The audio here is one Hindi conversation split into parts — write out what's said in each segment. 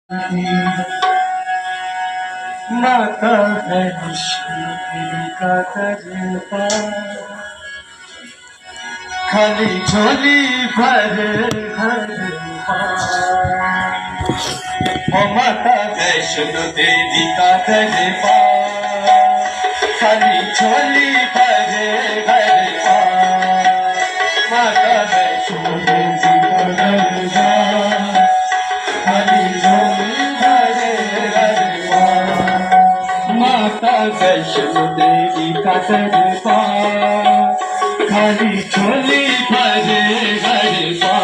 माता वैष्णवी का दरबार खाली झोली भर भर ओ माता वैष्णो देवी का दरबार खाली झोली भर भर माता वैष्णो देवी का दरबार खाली झोली भर भर माता वैष्णो देवी का दरबार खाली झोली भर भर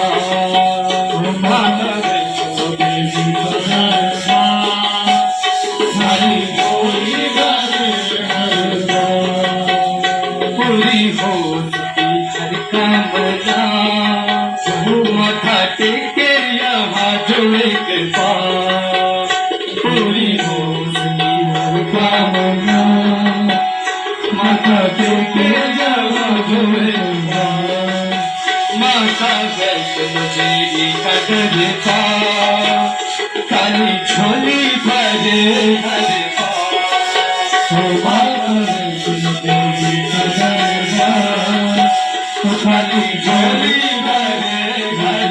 माता वैष्णो देवी का दरबार खाली झोली भर भर पूरी हो सकी हर कामना माथा टेके यहाँ जो एक बार पूरी हो सकी हर कामना माथा टेके यहाँ जो एक बार माता वैष्णो देवी का दरबार खाली झोली भर भर माता वैष्णो देवी का दरबार खाली झोली भर भर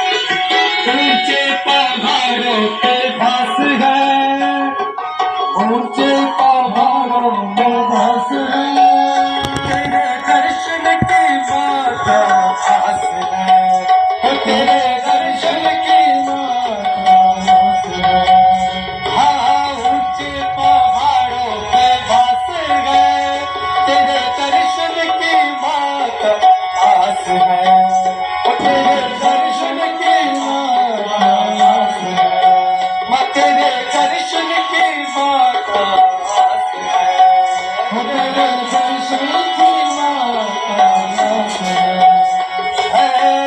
ऊंचे पहाड़ों पे बस है ऊंचे पहाड़ों में बस है तेरे दर्शन की माता आस है तेरे दर्शन की माता आस है हाँ ऊंचे पहाड़ों पे बस है तेरे दर्शन की माता आस है तेरे दर्शन की माता आस है तेरे दर्शन की माता आस है तेरे दर्शन की माता आस है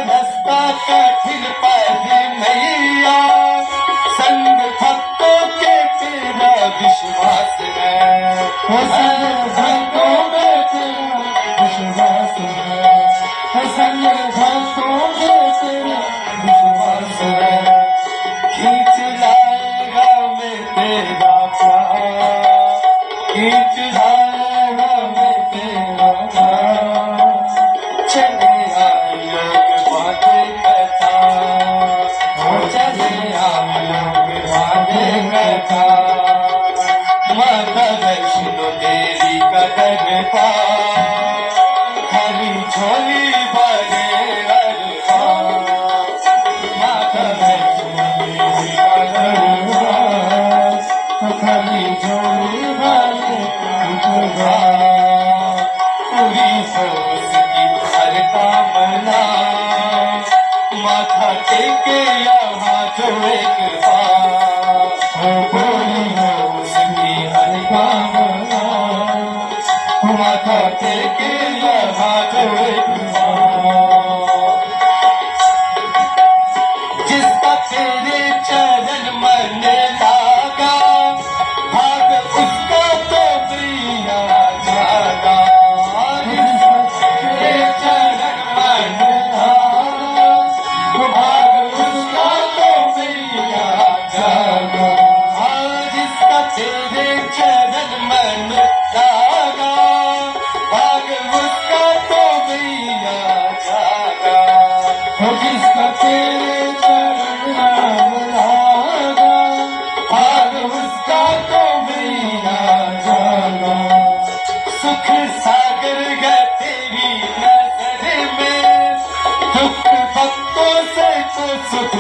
रास्ता कठिन पर मैया संग भक्तों के तेरा विश्वास है संग भक्तों में तेरा विश्वास है संग भक्तों में तेरा विश्वास है खींच लाएगा मैं तेरा प्यार खींच लाएगा मैं तेरा प्यार चले आए लोग बाते कथा चले आए लोग बाते कथा माता वैष्णो देवी का दरबार खाली झोली भरे हर माता वैष्णो देवी का दरबार खाली झोली भरे पूरी हो सकी हर कामना माथा टेके यहाँ जो एक बार पूरी हो सकी हर कामना माथा टेके यहाँ जो एक बार जिसका तेरे चरण मन लागा भाग उसका तो प्रिया जागा जिसका तेरे चरण मन लागा भाग उसका तो प्रिया जागा जिसका तेरे चरण मन लागा भाग उसका तो प्रिया जागा जिसका तेरे चरण लागा भाग उसका तो मेरा जागा सुख सागर है तेरी नजर में दुख भक्तों से को सुख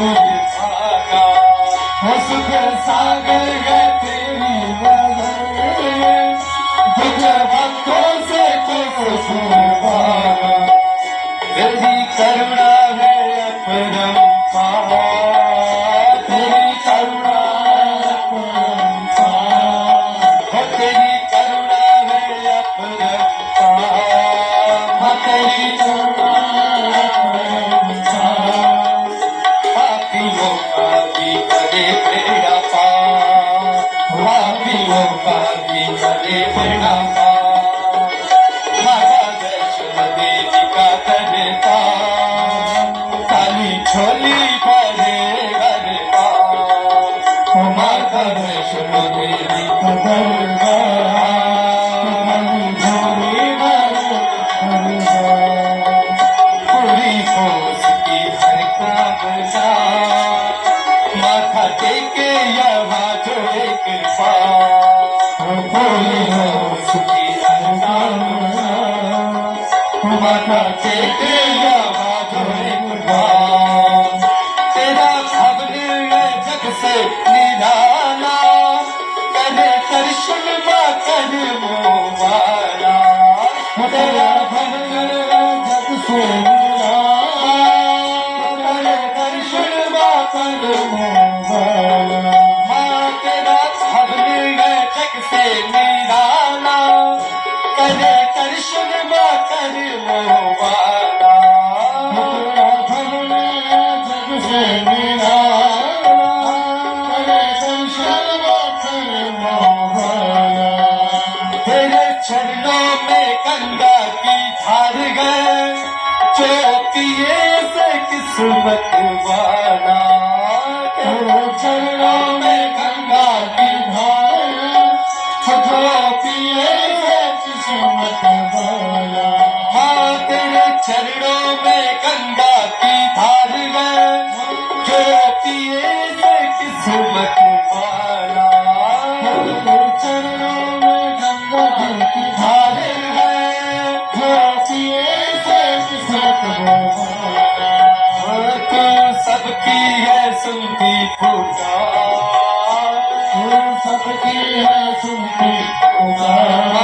भागा वो सुख सागर है तेरी नजर में दुख भक्तों से को सुख भागा तेरी करुणा है अपरंपार तेरी करुणा अपरंपार तेरी करुणा है अपरंपार तेरी करुणा अपरंपार पापियों का भी करे तेरा पार पापियों का भी करे बेड़ा पार माता वैष्णो देवी का करता काली झोली भरे घर पार माता वैष्णो देवी का करता काली झोली भरे घर पार पूरी होश की हर कामना माथा टेके यहाँ जो एक पार पूरी होश की हर कामना माथा टेके यहाँ जो एक पार तेरा भवन है जग से निराला करे दर्शन माँ कर मोवाला तेरा भवन है जग से निराला करे दर्शन माँ कर मोवाला माँ तेरा भवन है जग से निराला करे दर्शन माँ कर मोवाला तेरा भवन है जग से निराला करे दर्शन माँ कर मोवाला तेरे चरणों में गंगा की धार गए जो पिए से किस्मत वाला तेरे चरणों में गंगा की धार जो पिए से किस्मत वाला हाँ तेरे चरणों में गंगा की धार गए जो पिए से किस्मत वाला तेरे चरणों में गंगा की धार है जो पिए से किस्मत वाला तू सबकी है सुनती पुकार तू सबकी है सुनती पुकार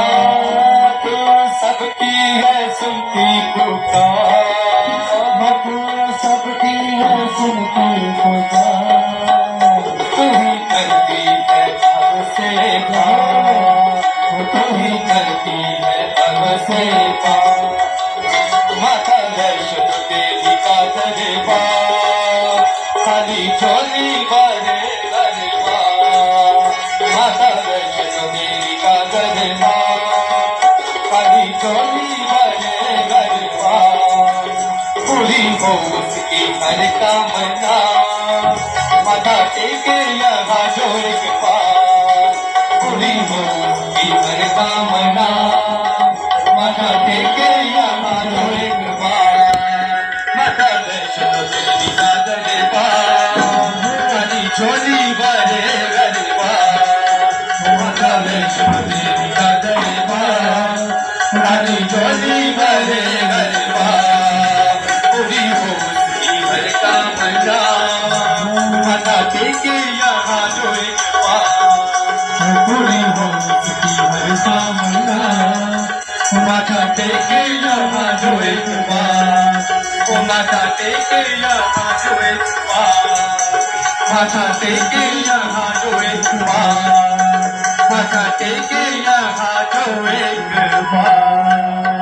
तू सबकी है सुनती पुकार तू सबकी है सुनती पुकार तू ही करती है अब से पार तू ही करती है अब से पार माता वैष्णो देवी का दरबार खाली झोली भरे गरबा माता वैष्णो देवी का दरबार खाली झोली भरे गरबा पूरी हो उसकी हर कामना माता टेके यहाँ जो एक पार पूरी हो उसकी हर कामना माता टेके यहाँ जो एक पार माता वैष्णो देवी का दरबार खाली झोली भरे गरबा माता वैष्णो देवी का दरबार खाली झोली भरे गरबा पूरी हो उसकी हर कामना माता टेके यहाँ जो एक पार पूरी हो उसकी हर कामना माता टेके यहाँ जो एक पार ओ माता टेके यहाँ जो एक पार माता टेके यहाँ जो एक पार माता टेके यहाँ जो एक पार